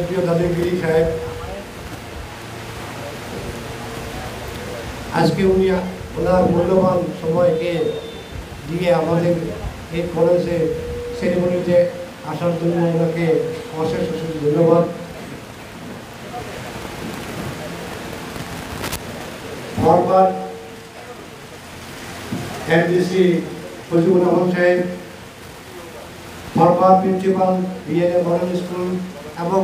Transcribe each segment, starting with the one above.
প্রিয় দাদাগিরি সাহেব, আজকে উনি ওনার মূল্যবান সময়কে দিয়ে আমাদের এই কলেজে সেরেমনিতে আসার জন্য ওনাকে অশেষ অশেষ ধন্যবাদ। ফরওয়ার্ড এমডিসি ফজিলুর রহমান সাহেব, forward principal BNA model school এবং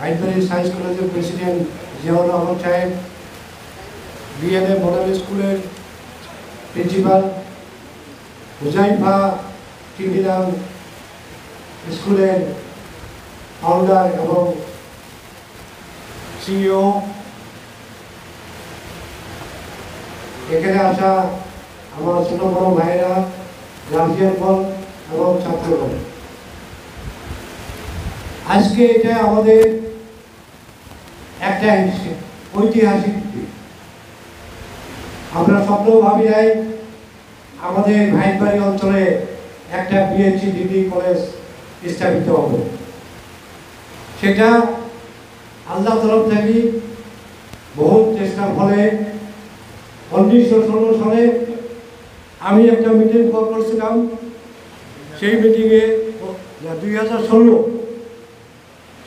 হাইদবাড়ি সায়েন্স কলেজের প্রেসিডেন্ট জিয়াউর রহমান সাহেব, বিএনএ মডেল স্কুলের প্রিন্সিপাল হুজাইফা টিন্ডিরাম স্কুলের ফাউন্ডার এবং সিইও, এখানে আসা আমার ছোট বড় ভাইয়েরা, গার্জিয়ানগণ এবং ছাত্রগণ, আজকে এটা আমাদের একটা ঐতিহাসিক দিন। আমরা স্বপ্নও ভাবি নাই আমাদের হাইদবাড়ি অঞ্চলে একটা পিএইচডি ডিগ্রি কলেজ স্থাপিত হবে। সেটা আল্লাহ তরফ থেকে বহু চেষ্টার ফলে 1916 সালে আমি একটা মিটিং কল করছিলাম। সেই মিটিংয়ে 2016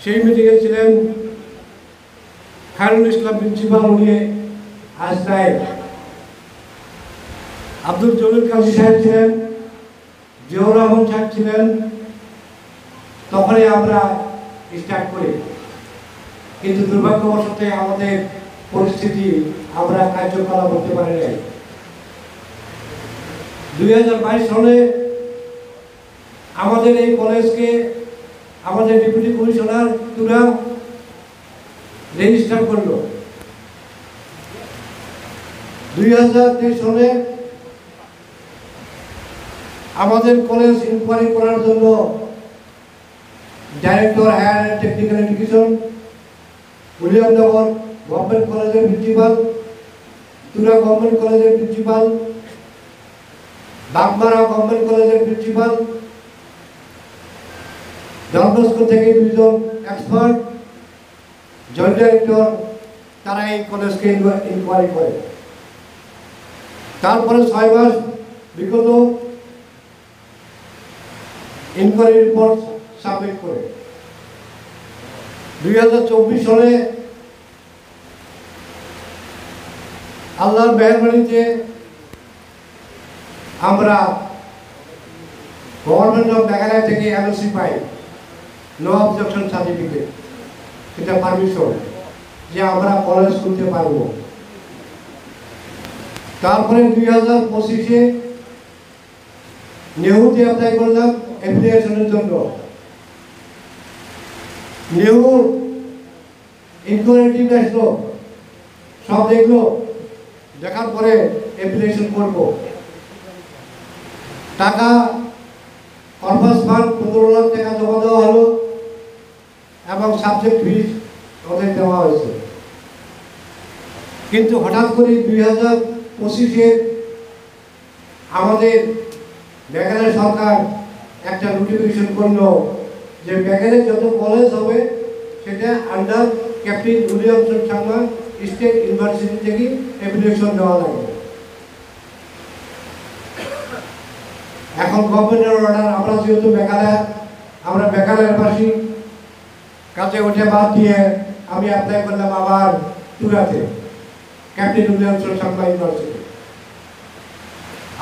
সেই মিটিংয়ে ছিলেন খায়রুল ইসলাম প্রিন্সিপাল, উনি আজ নাই, আব্দুল জলিল কাজী সাহেব ছিলেন, জিয়াউর রহমান সাহেব ছিলেন। তখনই আমরা স্টার্ট করি, কিন্তু দুর্ভাগ্যবশত আমাদের পরিস্থিতি আমরা কার্যকলাপ করতে পারি নাই। 2022 সালে আমাদের এই কলেজকে আমাদের ডেপুটি কমিশনার তুরা রেজিস্টার করল। 2023 সালে আমাদের কলেজ ইনকোয়ারি করার জন্য director higher and technical education, Williamnagar government কলেজের প্রিন্সিপাল, তুরা গভর্নমেন্ট কলেজের প্রিন্সিপাল, বাগমারা গভর্নমেন্ট কলেজের প্রিন্সিপাল, ডন বস্কো থেকে 2 জন এক্সপার্ট, জয়েন্ট ডাইরেক্টর, তারা এই কলেজকে ইনকোয়ারি করে। তারপরে 6 মাস বিগত ইনকোয়ারি রিপোর্ট সাবমিট করে 2024 সালে আল্লাহর মেহেরবানিতে আমরা গভর্নমেন্ট অফ মেঘালয় থেকে এনওসি পাই, নো অবজেকশন সার্টিফিকেট, এটা পারমিশন যে আমরা কলেজ খুলতে পারবো। তারপরে 2025-এ নেহুতে অ্যাপ্লাই করলাম অ্যাপ্লিকেশনের জন্য। নেহু ইনকোয়ারি টিম আসলো, সব দেখলো, দেখার পরে অ্যাপ্লিকেশন করবো। টাকা কর্পাস ফান্ড 15 লাখ টাকা জমা দেওয়া হলো এবং সাবজেক্ট ফিজ ওদের দেওয়া হয়েছে। কিন্তু হঠাৎ করে 2025-এ আমাদের মেঘালয় সরকার একটা নোটিফিকেশন করলো যে মেঘালয় যত কলেজ হবে সেটা under captain Williamson Sangma state university থেকে অ্যাপ্লিকেশন দেওয়া লাগবে। এখন গভর্নমেন্টের অর্ডার, আমরা যেহেতু আমরা মেঘালয়ের বাসী, কাজে ওঠে বাদ দিয়ে আমি অ্যাপ্লাই করলাম আবার তুরাতে ক্যাপ্টেন উইলিয়ামসন সাংমা ইউনিভার্সিটি।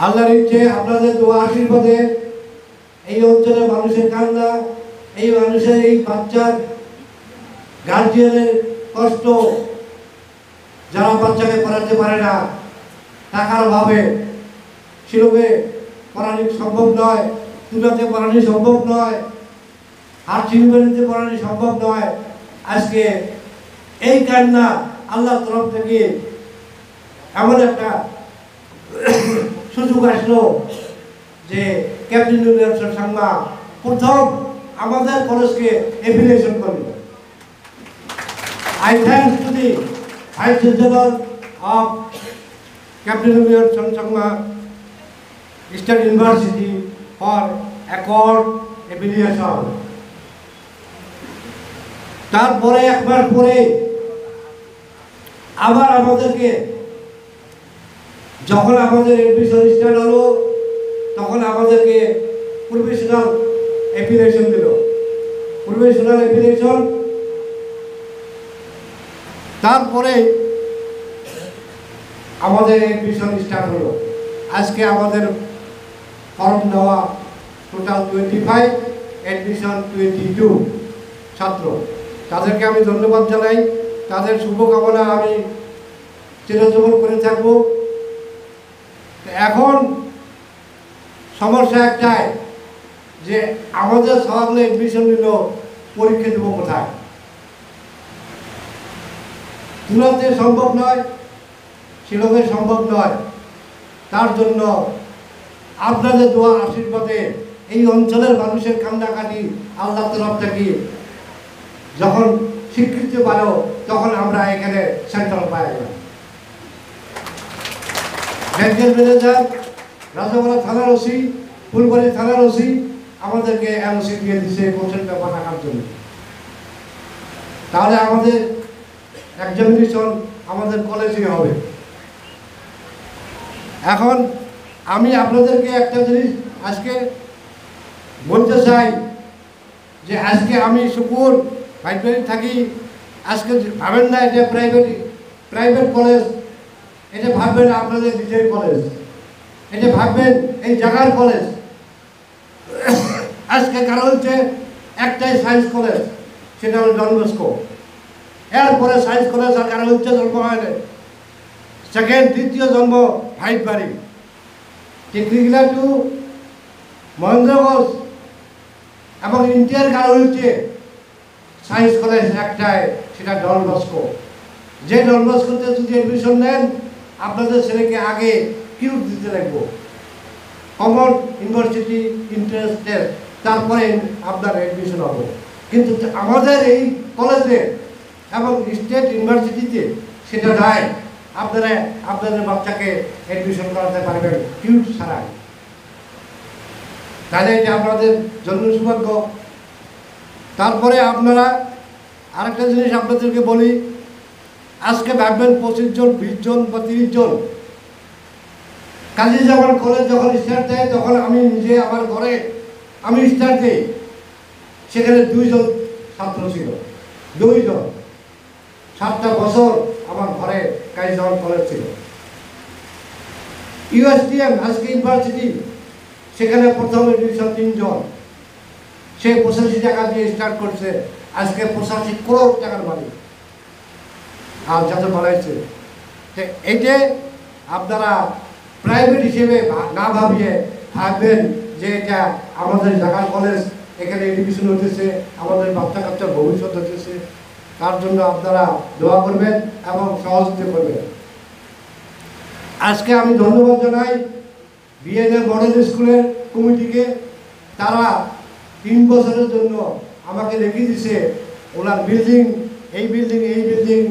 আল্লাহর ইচ্ছে, আপনাদের দোয়া আশীর্বাদে এই অঞ্চলের মানুষের কান্না, এই মানুষের এই বাচ্চার গার্জিয়ানের কষ্ট, যারা বাচ্চাকে পড়াতে পারে না, টাকার অভাবে শিলংয়ে পড়ানো সম্ভব নয়, তুলাতে পড়ানো সম্ভব নয়, আর চিলবেরিতে পড়ানো সম্ভব নয়। আজকে এই কান্না আল্লাহর তরফ থেকে এমন একটা সুযোগ আসলো যে ক্যাপ্টেন উইলিয়ামসন সাংমা প্রথম আমাদের কলেজকে অ্যাফিলিয়েশন করলো। I thanks to the Vice Chancellor of Captain Williamson Sangma Eastern University for accord affiliation. তারপরে 1 মাস পরে আবার আমাদেরকে যখন আমাদের এডমিশন স্টার্ট হলো তখন আমাদেরকে প্রফেশনাল অ্যাফিলিয়েশন দিল। প্রফেশনাল অ্যাফিলিয়েশন তারপরে আমাদের এডমিশন স্টার্ট হলো। আজকে আমাদের ফর্ম নেওয়া টোটাল 25, অ্যাডমিশন 22 ছাত্র। তাদেরকে আমি ধন্যবাদ জানাই, তাদের শুভকামনা আমি চিরজীবন করে থাকবো। এখন সমস্যা একটাই যে আমাদের সবাই এডমিশন নিল, পরীক্ষা দেবো কোথায়? তুলাতে সম্ভব নয়, শিলংয়ে সম্ভব নয়। তার জন্য আপনাদের দোয়া আশীর্বাদে এই অঞ্চলের মানুষের কান্নাকাটি আল্লাহ তরফ থেকে যখন স্বীকৃতি পালো তখন আমরা এখানে সেন্টার পাই গেলাম। ব্যাংকের ম্যানেজার, রাজাবাড়া থানার ওসি, ফুলবাড়ি থানার ওসি আমাদেরকে এনওসি দিয়ে দিচ্ছে কোশ্চেন পেপার রাখার জন্য। তাহলে আমাদের এক্সামিনেশন আমাদের কলেজে হবে। এখন আমি আপনাদেরকে একটা জিনিস আজকে বলতে চাই যে আজকে আমি সুপুর ভাইবাড়ি থাকি। আজকে ভাবেন না এটা প্রাইভেট কলেজ, এটা ভাববেন আপনাদের নিজের কলেজ, এটা ভাববেন এই জায়গার কলেজ। আজকে কারণ হচ্ছে একটাই সায়েন্স কলেজ, সেটা হল ডন বস্কো। এরপরে সায়েন্স কলেজ আর কারণ হচ্ছে জন্ম হয় না, দ্বিতীয় জন্ম ভাইবাড়ি। টেকনিক্যাল টু মহেন্দ্রগঞ্জ এবং ইন্ডিয়ার কারণ হচ্ছে সায়েন্স কলেজ একটাই, সেটা ডন বস্কো। যে ডন বস্কোতে যদি অ্যাডমিশন নেন আপনাদের ছেলেকে আগে কিউট দিতে লাগবো, কমন ইউনিভার্সিটি ইন্টারেন্স টেস্ট, তারপরে আপনার অ্যাডমিশন হবে। কিন্তু আমাদের এই কলেজে এবং স্টেট ইউনিভার্সিটিতে সেটা নাই। আপনারা আপনাদের বাচ্চাকে অ্যাডমিশন করাতে পারবেন কিউট ছাড়াই। তাহলে এটা আপনাদের জন্য সৌভাগ্য। তারপরে আপনারা আরেকটা জিনিস আপনাদেরকে বলি, আজকে ভাববেন 25 জন, 20 জন বা 30 জন। কাজী জামান কলেজ যখন স্টার্ট দেয় তখন আমি নিজে আমার ঘরে আমি স্টার্ট দিই, সেখানে 2 জন ছাত্র ছিল, 2 জন। 7টা বছর আমার ঘরে কাজী জামান কলেজ ছিল। ইউএসটিএম আজকে ইউনিভার্সিটি, সেখানে প্রথম এডমিশন 3 জন। সে 85 টাকা দিয়ে স্টার্ট করছে, আজকে 85 করোড় টাকার মালিক আর যাতে বানাইছে। এইটা আপনারা প্রাইভেট হিসেবে না ভাবিয়ে ভাববেন যে এটা আমাদের জায়গার কলেজ, এখানে এডুকেশন হতেছে, আমাদের বাচ্চা কাচ্চার ভবিষ্যৎ হতেছে। তার জন্য আপনারা দোয়া করবেন এবং সহযোগিতা করবেন। আজকে আমি ধন্যবাদ জানাই বিএনএ মডেল স্কুলের কমিটিকে। তারা 3 বছরের জন্য আমাকে রেখে দিছে ওনার বিল্ডিং, এই বিল্ডিং, এই বিল্ডিং,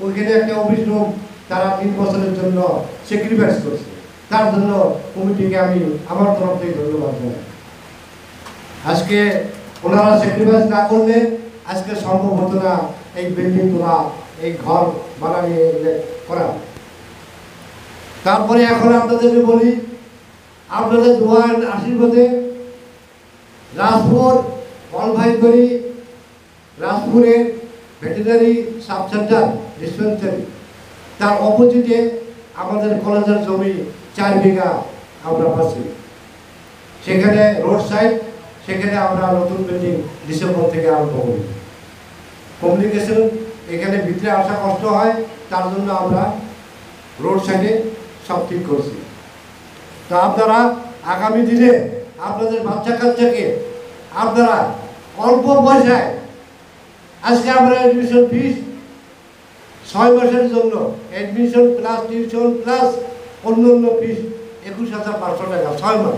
ওইখানে একটা অফিস রুম, তারা 3 বছরের জন্য স্যাক্রিফাইস করছে। তার জন্য কমিটিকে আমি আমার তরফ থেকে ধন্যবাদ জানাই। আজকে ওনারা স্যাক্রিফাইস না করলে আজকে সম্ভব হতো না এই বিল্ডিং তোলা, এই ঘর বানানিয়ে করা। তারপরে এখন আপনাদেরকে বলি, আপনাদের দোয়ার আশীর্বাদে রাজপুর ভাইবাড়ি, রাজপুরের ভেটেরিনারি সাব সেন্টার ডিসপেন্সারি, তার অপোজিটে আমাদের কলেজের জমি 4 বিঘা আমরা পাচ্ছি। সেখানে রোড সাইড, সেখানে আমরা নতুন বিল্ডিং ডিসেম্বর থেকে আরম্ভ করি। কমিউনিকেশন এখানে ভিতরে আসা কষ্ট হয়, তার জন্য আমরা রোড সাইডে সব ঠিক করছি। তো আপনারা আগামী দিনে আপনাদের বাচ্চা কাচ্চাকে আপনারা অল্প পয়সায়, আজকে আমরা অ্যাডমিশন ফিস 6 মাসের জন্য অ্যাডমিশন প্লাস টিউশন প্লাস অন্য ফিস 21,500 টাকা 6 মাস।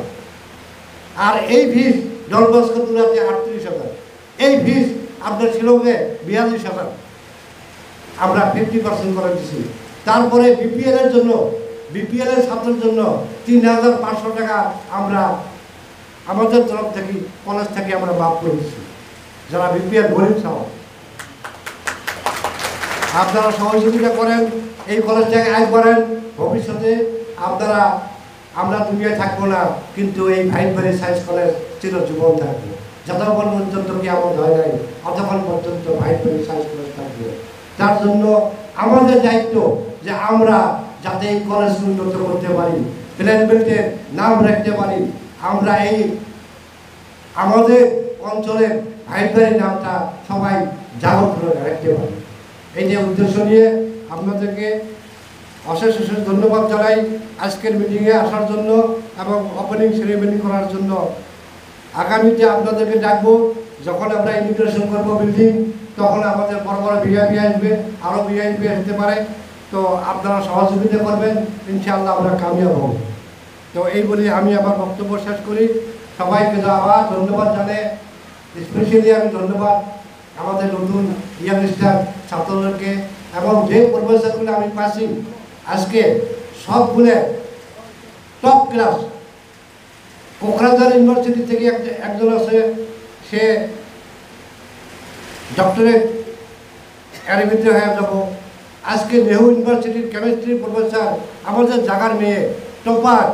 আর এই ফিস ডন বস্কো তুলাতে 38,000। এই ফিস আপনার শিলংয়ে 42,000 আমরা 50% করে দিচ্ছি। তারপরে বিপিএল এর জন্য, বিপিএল এর ছাত্রের জন্য 3,500 টাকা আমরা আমাদের তরফ থেকে কলেজ থেকে আমরা মাফ করেছি, যারা বিপিএল গরিব সহ আপনারা সহযোগিতা করেন, এই কলেজটাকে আয় করেন। ভবিষ্যতে আপনারা আমরা দুনিয়ায় থাকবো না, কিন্তু এই ভাইনবাড়ি সায়েন্স কলেজ চিরজীবন থাকবে। যতক্ষণ পর্যন্ত কি আমার হয় নাই ততক্ষণ পর্যন্ত ভাইনবাড়ি সায়েন্স কলেজ থাকবে। তার জন্য আমাদের দায়িত্ব যে আমরা যাতে এই কলেজ উন্নত করতে পারি, প্ল্যান বেল্টের নাম রাখতে পারি, আমরা এই আমাদের অঞ্চলের ভাইনবাড়ির নামটা সবাই জাগ্রত করে রাখতে পারি। এই যে উদ্দেশ্য নিয়ে আপনাদেরকে অশেষ অশেষ ধন্যবাদ জানাই আজকের মিটিংয়ে আসার জন্য এবং ওপেনিং সেরেমনি করার জন্য। আগামীতে আপনাদেরকে ডাকবো, যখন আমরা ইমিগ্রেশন করবো বিল্ডিং, তখন আমাদের বড় বড় ভিআইপি আসবে, আরও ভিআইপি আসতে পারে। তো আপনারা সহযোগিতা করবেন, ইনশাআল্লাহ আমরা কামিয়াব হব। তো এই বলে আমি আমার বক্তব্য শেষ করি। সবাইকে আবার ধন্যবাদ জানাই। স্পেশালি আমি ধন্যবাদ আমাদের নতুন ইয়াংস্টার ছাত্রদেরকে এবং যে প্রফেসরগুলো আমি পাচ্ছি আজকে সবগুলো টপ ক্লাস। কোকরাঝার ইউনিভার্সিটি থেকে একজন আছে, সে ডক্টরেট এর ভিতরে হয়ে যাব। আজকে নেহরু ইউনিভার্সিটির কেমিস্ট্রি প্রফেসর, আমাদের জাগার মেয়ে টপার।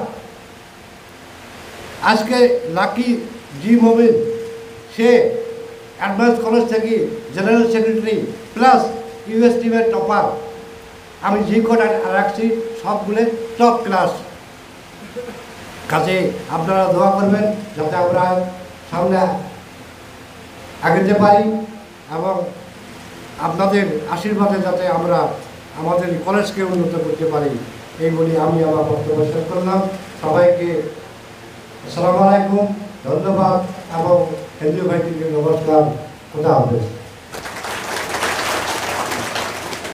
আজকে লাকি জি মোবিন, সে অ্যাডভান্স কলেজ থেকে জেনারেল সেক্রেটারি প্লাস ইউএস টিমের টপার। আমি যে কটা রাখছি সবগুলো টপ ক্লাস। কাজে আপনারা দোয়া করবেন যাতে আমরা সামনে আগাতে পারি এবং আপনাদের আশীর্বাদে যাতে আমরা আমাদের কলেজকে উন্নত করতে পারি। এই বলি আমি আমার বক্তব্য শেষ করলাম। সবাইকে আসসালামু আলাইকুম, ধন্যবাদ এবং হিন্দু ভাইকে নমস্কার, খোদা হাফেজ।